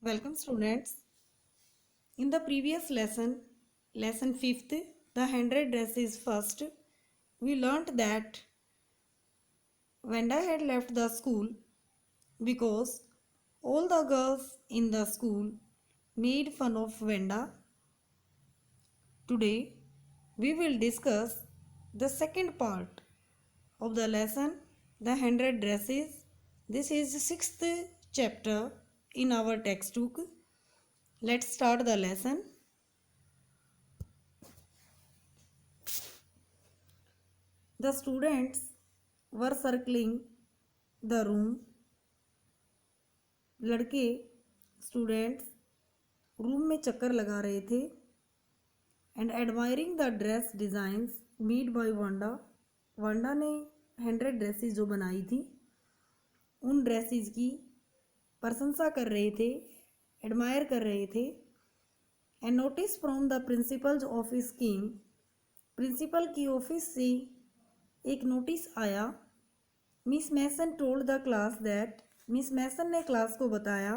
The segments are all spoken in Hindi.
Welcome students. In the previous lesson, lesson 5th, the hundred dress is first, we learnt that Vanda had left the school because all the girls in the school made fun of Vanda. Today, we will discuss the second part of the lesson, the hundred dresses. This is the sixth chapter in our textbook. Let's start the lesson. The students were circling the room. लड़के स्टूडेंट्स रूम में चक्कर लगा रहे थे and admiring the dress designs made by Wanda. Wanda ने 100 ड्रेसेस जो बनाई थी उन ड्रेसेस की प्रशंसा कर रहे थे, एडमायर कर रहे थे. And notice from the principal's office came. Principal की ऑफिस से एक नोटिस आया. Miss Mason told the class that. Miss Mason ने क्लास को बताया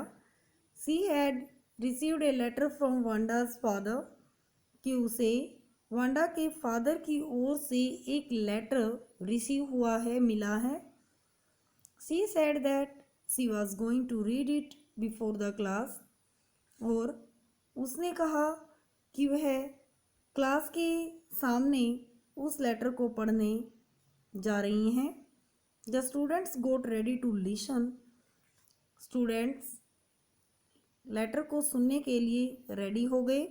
she had received a letter from Wanda's father कि उसे वांडा के फादर की ओर से एक लेटर रिसीव हुआ है, मिला है. She said that she was going to read it before the class. और उसने कहा कि वह क्लास के सामने उस लेटर को पढ़ने जा रही हैं. The students got ready to listen. Students letter को सुनने के लिए रेडी हो गए.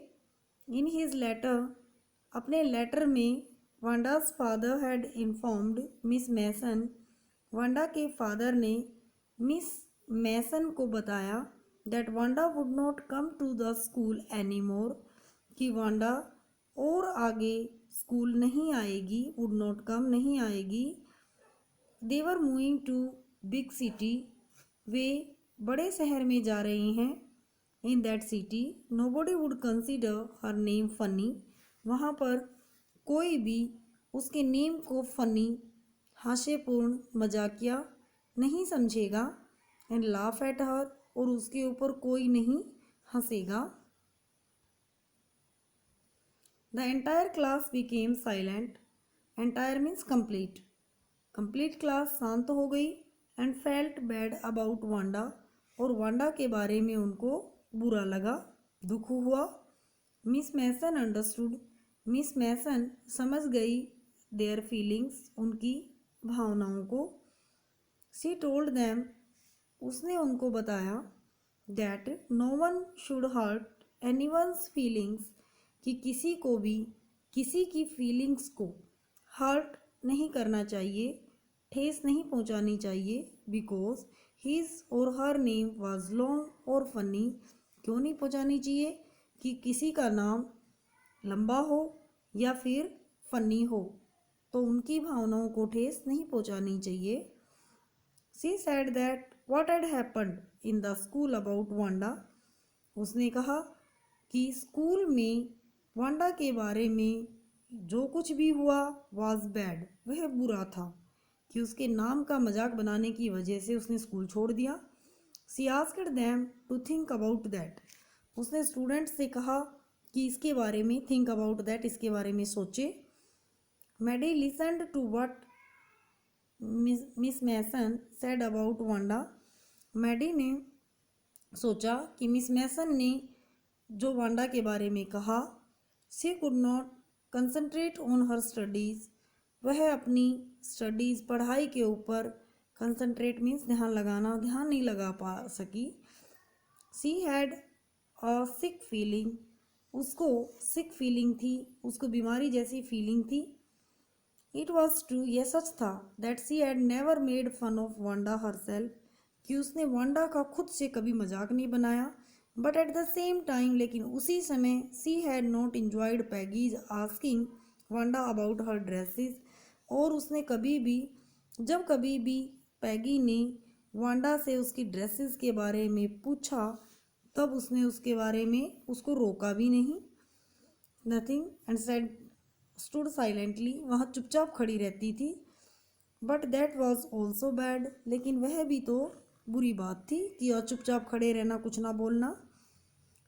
इन हिज लेटर, अपने लेटर में Wanda's father had informed Miss Mason. Wanda के फादर ने मिस मैसन को बताया that Wanda would not come to the school any more, कि वांडा और आगे स्कूल नहीं आएगी, वुड नॉट कम नहीं आएगी. They were moving to big city. वे बड़े शहर में जा रही हैं. In that city nobody would consider her name funny. वहाँ पर कोई भी उसके नेम को फनी, हास्यपूर्ण, मजाकिया नहीं समझेगा. एंड लाफ एट हर, और उसके ऊपर कोई नहीं हंसेगा. The entire class became silent. Entire means complete. Complete class शांत हो गई. And felt bad about Wanda, और वांडा के बारे में उनको बुरा लगा, दुख हुआ. Miss Mason understood. Miss Mason समझ गई देयर फीलिंग्स, उनकी भावनाओं को. She told them. उसने उनको बताया that no one should hurt anyone's feelings, कि किसी को भी किसी की फीलिंग्स को हर्ट नहीं करना चाहिए, ठेस नहीं पहुंचानी चाहिए. बिकॉज हिज और हर नेम वाज लॉन्ग और फनी. क्यों नहीं पहुंचानी चाहिए? कि किसी का नाम लंबा हो या फिर फनी हो, तो उनकी भावनाओं को ठेस नहीं पहुंचानी चाहिए. सी said that what had happened in the school about Wanda. उसने कहा कि स्कूल में वांडा के बारे में जो कुछ भी हुआ वाज बैड, वह बुरा था, कि उसके नाम का मजाक बनाने की वजह से उसने स्कूल छोड़ दिया. She asked them to think about that. उसने स्टूडेंट से कहा कि इसके बारे में थिंक अबाउट दैट, इसके बारे में सोचे. Maddy listened to what Miss Mason said about Wanda. Maddy ने सोचा कि मिस मैसन ने जो वांडा के बारे में कहा. She could not concentrate on her studies. वह अपनी स्टडीज़, पढ़ाई के ऊपर कंसंट्रेट मीन्स ध्यान लगाना, ध्यान नहीं लगा पा सकी. She had a sick feeling. उसको सिक फीलिंग थी, उसको बीमारी जैसी फीलिंग थी. इट वॉज ट्रू, यह सच था, that she had never made fun of Wanda herself, कि उसने वांडा का खुद से कभी मजाक नहीं बनाया. But at the same time, लेकिन उसी समय, she had not enjoyed Peggy's asking Wanda about her dresses. और उसने कभी भी, जब कभी भी पैगी ने वांडा से उसकी ड्रेसेस के बारे में पूछा, तब उसने उसके बारे में उसको रोका भी नहीं. Nothing and said stood silently. वहाँ चुपचाप खड़ी रहती थी. But that was also bad. लेकिन वह भी तो बुरी बात थी कि और चुपचाप खड़े रहना, कुछ ना बोलना।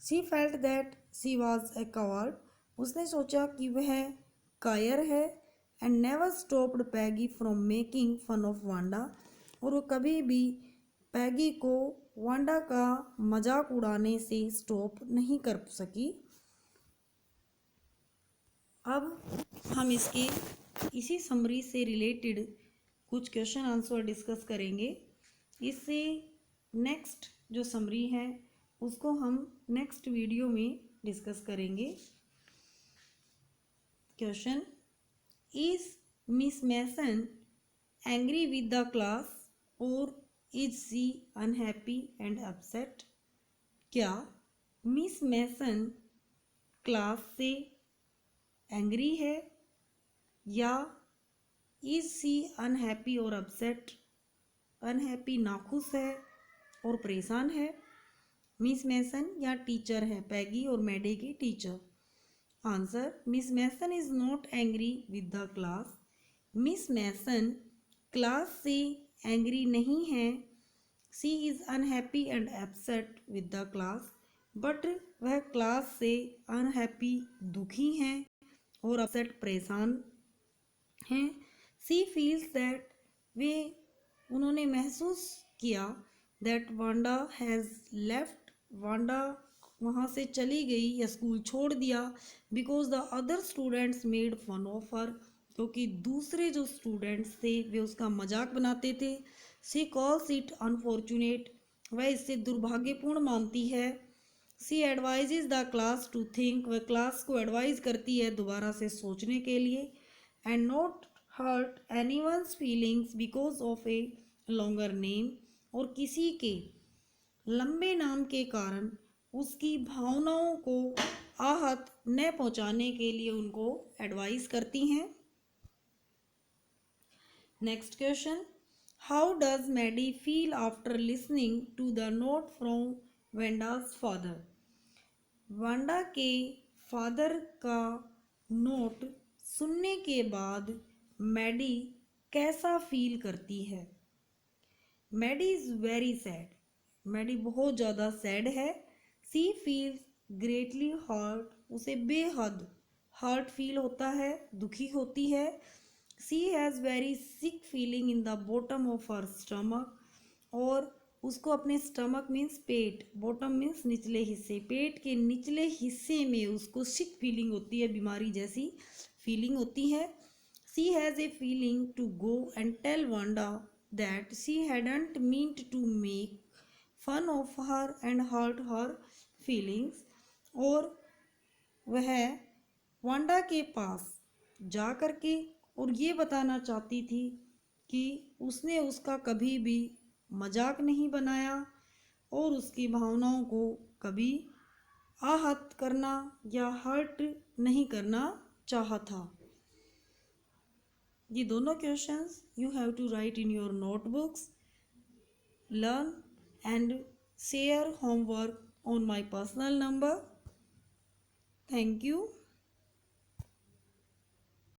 She felt that she was a coward, उसने सोचा कि वह कायर है। And never stopped Peggy from making fun of Wanda, और वो कभी भी पैगी को वांडा का मजाक उड़ाने से स्टॉप नहीं कर सकी। अब हम इसके इसी समरी से रिलेटेड कुछ क्वेश्चन आंसर डिस्कस करेंगे। इससे नेक्स्ट जो समरी है उसको हम नेक्स्ट वीडियो में डिस्कस करेंगे। Question, is Miss Mason angry with the class or is she unhappy and upset? क्या मिस मैसन क्लास से एंग्री है या इज सी अनहैप्पी और अपसेट? अनहैप्पी नाखुश है और परेशान है। मिस मैसन या टीचर है, पैगी और मैडी की teacher. Answer, Miss Mason is not angry with the class. Miss Mason class से एंग्री नहीं है। She is unhappy and upset with the class, but वह क्लास से अनहैप्पी दुखी हैं और अपसेट परेशान हैं। सी फील्स दैट, वे उन्होंने महसूस किया, that Wanda has left, Wanda वहाँ से चली गई या स्कूल छोड़ दिया। Because the other students made fun of her, क्योंकि दूसरे जो स्टूडेंट्स थे वे उसका मजाक बनाते थे। सी कॉल्स इट अनफॉर्चुनेट, वह इसे दुर्भाग्यपूर्ण मानती है। She advises the class to think, वह क्लास को एडवाइज करती है दोबारा से सोचने के लिए। And not hurt anyone's feelings because of a longer name, और किसी के लंबे नाम के कारण उसकी भावनाओं को आहत न पहुंचाने के लिए उनको एडवाइस करती हैं। Next question, how does Maddie feel after listening to the note from Wanda's father? Wanda के फादर का नोट सुनने के बाद मैडी कैसा फील करती है? Maddie is very sad, Maddie बहुत ज़्यादा सैड है। सी फील्स ग्रेटली हर्ट, उसे बेहद हर्ट फील होता है, दुखी होती है। She has very sick feeling in the bottom of her stomach, और उसको अपने स्टमक मीन्स पेट, बॉटम मीन्स निचले हिस्से, पेट के निचले हिस्से में उसको सिक फीलिंग होती है, बीमारी जैसी फीलिंग होती है। She has a feeling to go and tell Wanda that she hadn't meant to make fun of her and hurt her feelings, और वह वांडा के पास जा कर के और ये बताना चाहती थी कि उसने उसका कभी भी मजाक नहीं बनाया और उसकी भावनाओं को कभी आहत करना या हर्ट नहीं करना चाहा था। ये दोनों questions you have to write in your notebooks, learn and share homework on my personal number. Thank you.